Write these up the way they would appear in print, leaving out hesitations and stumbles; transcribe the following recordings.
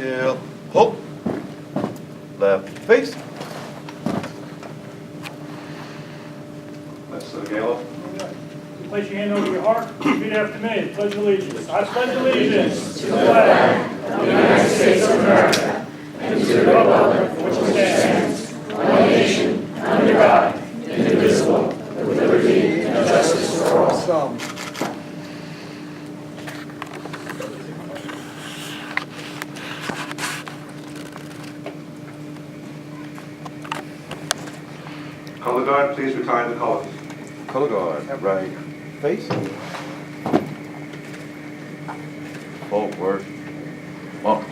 Exhale, hold. Left face. Let's Gala. You place your hand over your heart, repeat after me, pledge allegiance. I pledge allegiance to the flag of the United States of America and to the republic for which it stands, one nation, under God, indivisible, with liberty and justice for all. Color guard, please retire the colors. Color guard, right face. Forward. One.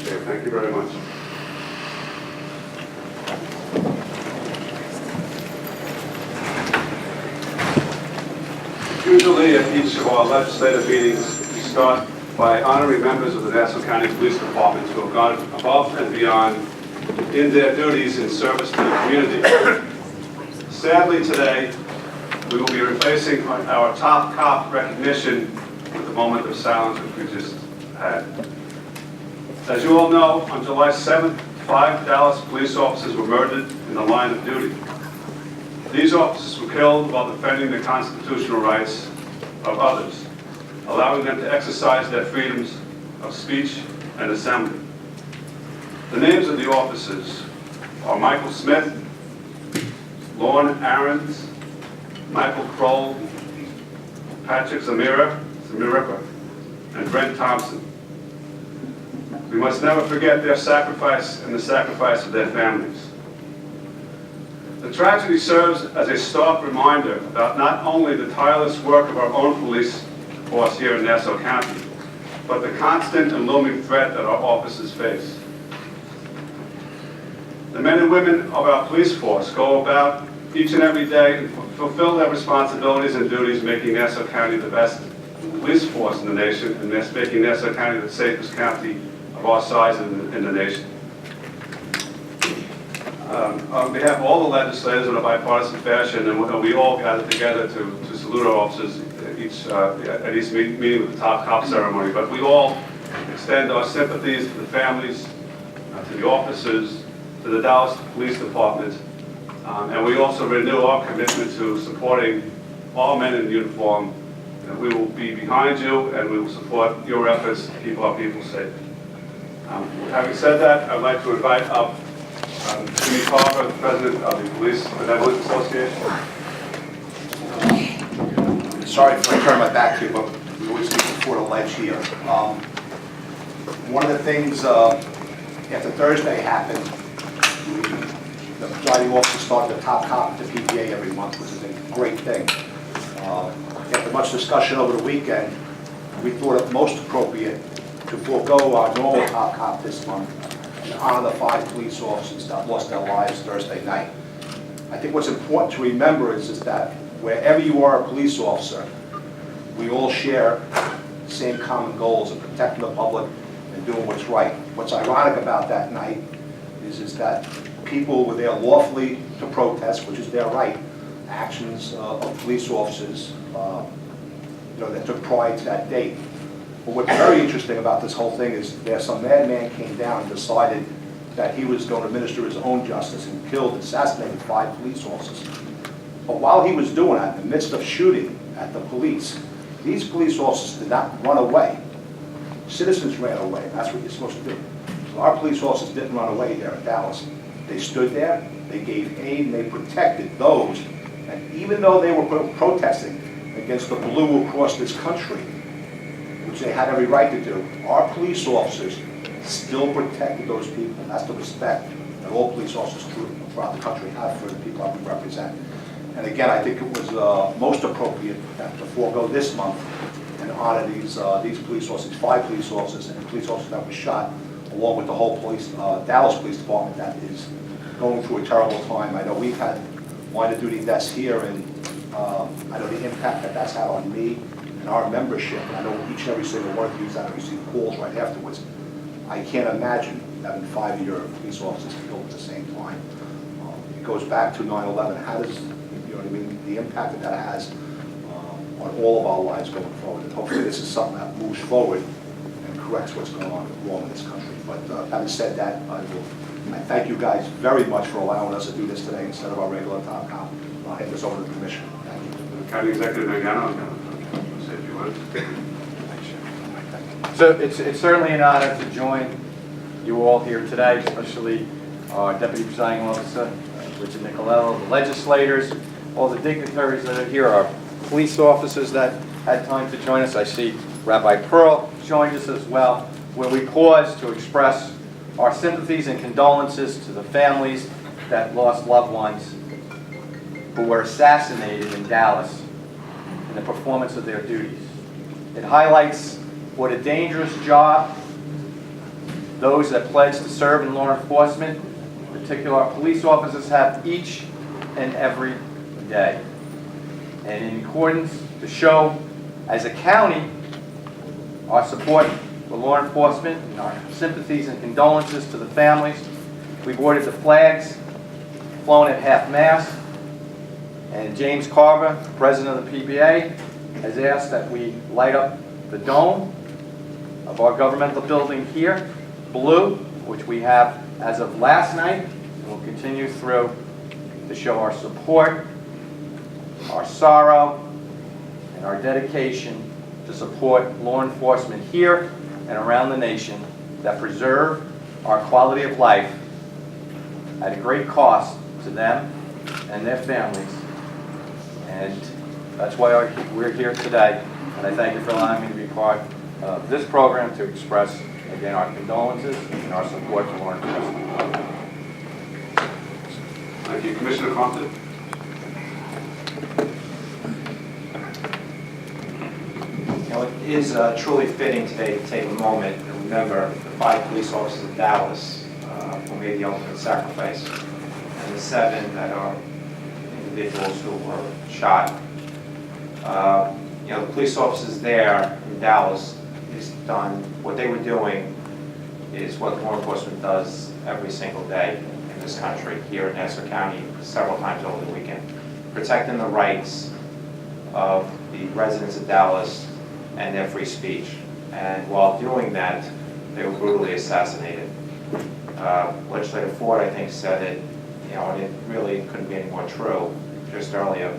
Okay, thank you very much. Usually at each of our legislative meetings, we start by honoring members of the Nassau County Police Department who have gone above and beyond in their duties in service to the community. Sadly today, we will be replacing our top cop recognition with a moment of silence which we just had. As you all know, on July 7th, 5 Dallas police officers were murdered in the line of duty. These officers were killed while defending the constitutional rights of others, allowing them to exercise their freedoms of speech and assembly. The names of the officers are Michael Smith, Lorne Aarons, Michael Kroll, Patrick Zamira, and Brent Thompson. We must never forget their sacrifice and the sacrifice of their families. The tragedy serves as a stark reminder about not only the tireless work of our own police force here in Nassau County, but the constant and looming threat that our officers face. The men and women of our police force go about each and every day and fulfill their responsibilities and duties, making Nassau County the best police force in the nation, and making Nassau County the safest county of our size in the nation. On behalf of all the legislators in a bipartisan fashion, and we all gathered together to salute our officers at each meeting with the top cop ceremony, but we all extend our sympathies to the families, to the officers, to the Dallas Police Department, and we also renew our commitment to supporting all men in uniform. And we will be behind you, and we will support your efforts to keep our people safe. Having said that, I'd like to invite up Jimmy Carver, the President of the Police Benevolent Association. Sorry if I turn my back to you, but we always speak before the ledge here. One of the things after Thursday happened, the majority officers started the top cop at the PPA every month, which is a great thing. After much discussion over the weekend, we thought it most appropriate to forego our normal top cop this month and honor the 5 police officers that lost their lives Thursday night. I think what's important to remember is that wherever you are a police officer, we all share the same common goals of protecting the public and doing what's right. What's ironic about that night is that people were there lawfully to protest, which is their right. Actions of police officers, that took pride to that date. But what's very interesting about this whole thing is that some madman came down and decided that he was going to administer his own justice and assassinated 5 police officers. But while he was doing that, in the midst of shooting at the police, these police officers did not run away. Citizens ran away. That's what you're supposed to do. So our police officers didn't run away there in Dallas. They stood there, they gave aid, and they protected those. And even though they were protesting against the blue across this country, which they had every right to do, our police officers still protected those people. And that's the respect that all police officers throughout the country have for the people that we represent. And again, I think it was most appropriate to forego this month and honor these police officers, 5 police officers, and the police officers that were shot along with the whole Dallas Police Department that is going through a terrible time. I know we've had line of duty deaths here, and I know the impact that that's had on me and our membership. And I know each and every single one of you that I receive calls right afterwards. I can't imagine having 5 of your police officers killed at the same time. It goes back to 9/11. How does, you know what I mean, the impact that that has on all of our lives going forward. And hopefully this is something that moves forward and corrects what's going on wrong in this country. But having said that, I thank you guys very much for allowing us to do this today instead of our regular top cop. I'll hand this over to the commission. Thank you. County Executive Magano, say a few words. So it's certainly an honor to join you all here today, especially our Deputy Presiding Officer, Richard Nicolello, the legislators, all the dignitaries that are here, our police officers that had time to join us. I see Rabbi Pearl joined us as well, where we pause to express our sympathies and condolences to the families that lost loved ones who were assassinated in Dallas in the performance of their duties. It highlights what a dangerous job those that pledge to serve in law enforcement, in particular our police officers, have each and every day. And in accordance to show, as a county, our support for law enforcement and our sympathies and condolences to the families, we've ordered the flags flown at half-mast, and James Carver, president of the PBA, has asked that we light up the dome of our governmental building here, blue, which we have as of last night, and we'll continue through to show our support, our sorrow, and our dedication to support law enforcement here and around the nation that preserve our quality of life at a great cost to them and their families. And that's why we're here today. And I thank you for allowing me to be part of this program to express, again, our condolences and our support for law enforcement. Thank you. Commissioner Compton. You know, it is truly fitting today to take a moment and remember the 5 police officers in Dallas who made the ultimate sacrifice, and the 7 that are individuals who were shot. You know, the police officers there in Dallas is done, what they were doing is what law enforcement does every single day in this country, here in Nassau County, several times over the weekend, protecting the rights of the residents of Dallas and their free speech. And while doing that, they were brutally assassinated. Legislator Ford, I think, said it, you know, and it really couldn't be any more true just earlier.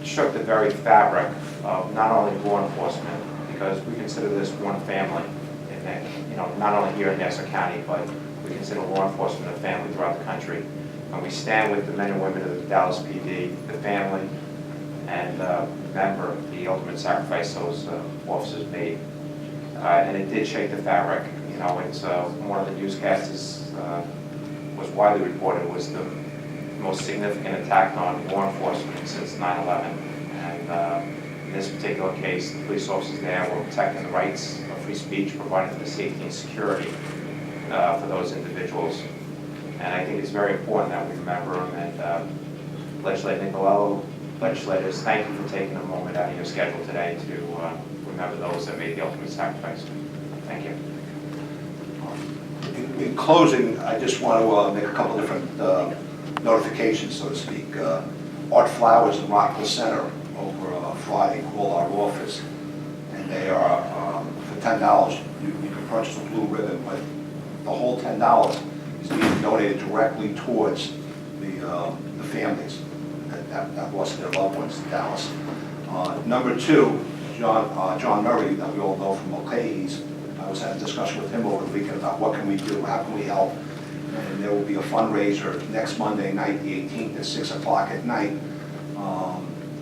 Shook the very fabric of not only law enforcement, because we consider this one family, and you know, not only here in Nassau County, but we consider law enforcement a family throughout the country. And we stand with the men and women of the Dallas PD, the family, and remember the ultimate sacrifice those officers made. And it did shake the fabric. You know, it's one of the newscasters was widely reported was the most significant attack on law enforcement since 9/11. And in this particular case, the police officers there were protecting the rights of free speech, providing the safety and security for those individuals. And I think it's very important that we remember them. And Legislator Nicolello, legislators, thank you for taking a moment out of your schedule today to remember those that made the ultimate sacrifice. Thank you. In closing, I just want to make a couple different notifications, so to speak. Art Flowers in Rockville Center over Friday called our office, and they are, for $10, you can purchase a blue ribbon, but the whole $10 is being donated directly towards the families that lost their loved ones in Dallas. Number 2, John Murray, that we all know from Mulcahy's. I was having a discussion with him over the weekend about what can we do, how can we help, and there will be a fundraiser next Monday night, the 18th, at 6 o'clock at night.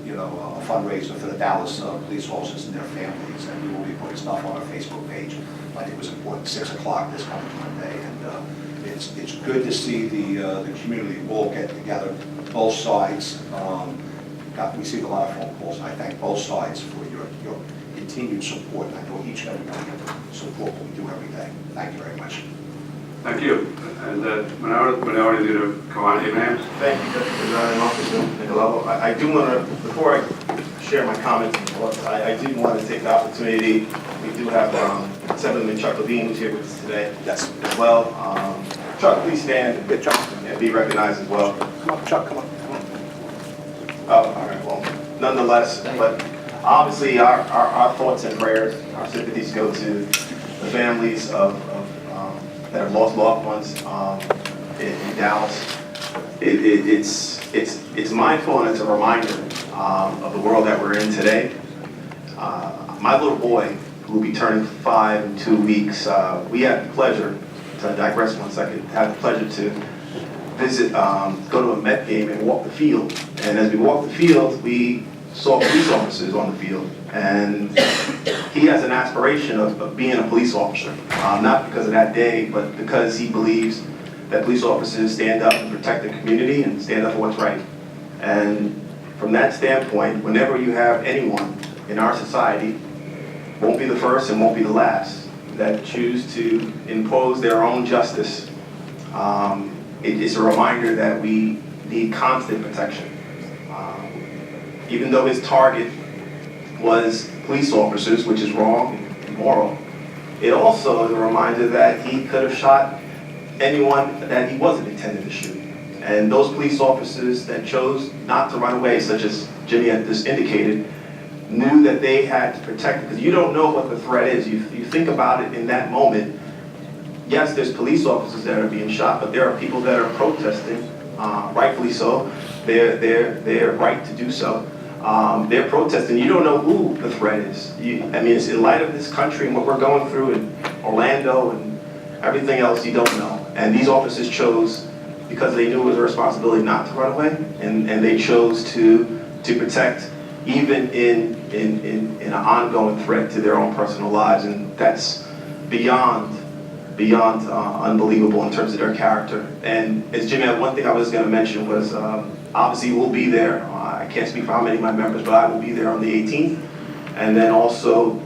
You know, a fundraiser for the Dallas police officers and their families, and we will be putting stuff on our Facebook page. I think it was important, 6 o'clock this coming Monday, and it's good to see the community all get together, both sides. Got received a lot of phone calls, and I thank both sides for your continued support. I know each and every one of you support what we do every day. Thank you very much. Thank you. And Minority Leader Kawan Abraham. Thank you, Deputy Presiding Officer Nicolau. I do want to, before I share my comments, I do want to take the opportunity. We do have Assemblyman Chuck Levine who's here with us today Yes. as well. Chuck, please stand Good, Chuck. and be recognized as well. Come on, Chuck, come on. Oh, all right, well, nonetheless, but obviously our thoughts and prayers, our sympathies go to the families of that have lost loved ones in Dallas. It's mindful and it's a reminder of the world that we're in today. My little boy, who will be turning 5 in 2 weeks, we had the pleasure, to digress 1 second, had the pleasure to visit, go to a Met game and walk the field. And as we walked the field, we saw police officers on the field. And he has an aspiration of being a police officer, not because of that day, but because he believes that police officers stand up and protect the community and stand up for what's right. And from that standpoint, whenever you have anyone in our society, won't be the first and won't be the last, that choose to impose their own justice, it's a reminder that we need constant protection. Even though his target was police officers, which is wrong and immoral, it also is a reminder that he could have shot anyone that he wasn't intended to shoot. And those police officers that chose not to run away, such as Jimmy had just indicated, knew that they had to protect, because you don't know what the threat is. You think about it in that moment. Yes, there's police officers that are being shot, but there are people that are protesting, rightfully so. They're right to do so. They're protesting. You don't know who the threat is. I mean, it's in light of this country and what we're going through in Orlando and everything else, you don't know. And these officers chose, because they knew it was a responsibility, not to run away, and they chose to protect, even in an ongoing threat to their own personal lives. And that's beyond unbelievable in terms of their character. And as Jimmy, one thing I was going to mention was, obviously we'll be there. I can't speak for how many of my members, but I will be there on the 18th. And then also,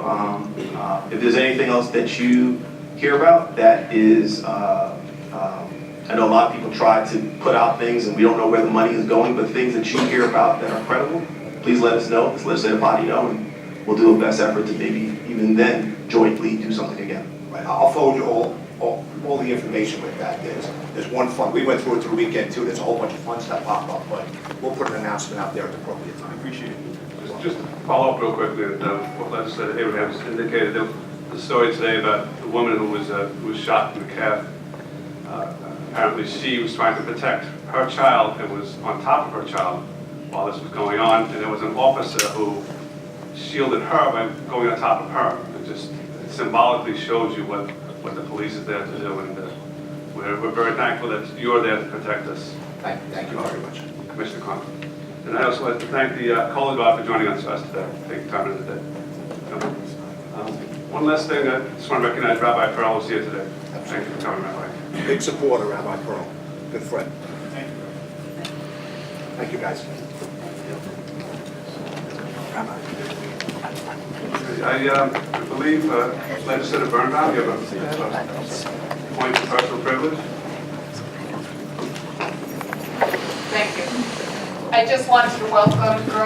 if there's anything else that you hear about that is, I know a lot of people try to put out things and we don't know where the money is going, but things that you hear about that are credible, please let us know. Let the body know, and we'll do a best effort to maybe even then jointly do something again. Right, I'll forward you all the information with that. There's one fund, we went through it through the weekend too, there's a whole bunch of funds that pop up, but we'll put an announcement out there at the appropriate time. Appreciate it. Just to follow up real quickly with what Legislator Abraham has indicated, the story today about the woman who was shot in the calf. Apparently she was trying to protect her child and was on top of her child while this was going on, and there was an officer who shielded her by going on top of her. It just symbolically shows you what the police is there to do, and we're very thankful that you're there to protect us. Thank you very much. Commissioner Conklin. And I also like to thank the Color Guard for joining us today, taking time in the day. One last thing, I just want to recognize Rabbi Pearl who's here today. Thank you for coming, Rabbi. Big supporter, Rabbi Pearl. Good friend. Thank you, guys. I believe Legislator Birnbaum, you have a point of personal privilege. Thank you. I just wanted to welcome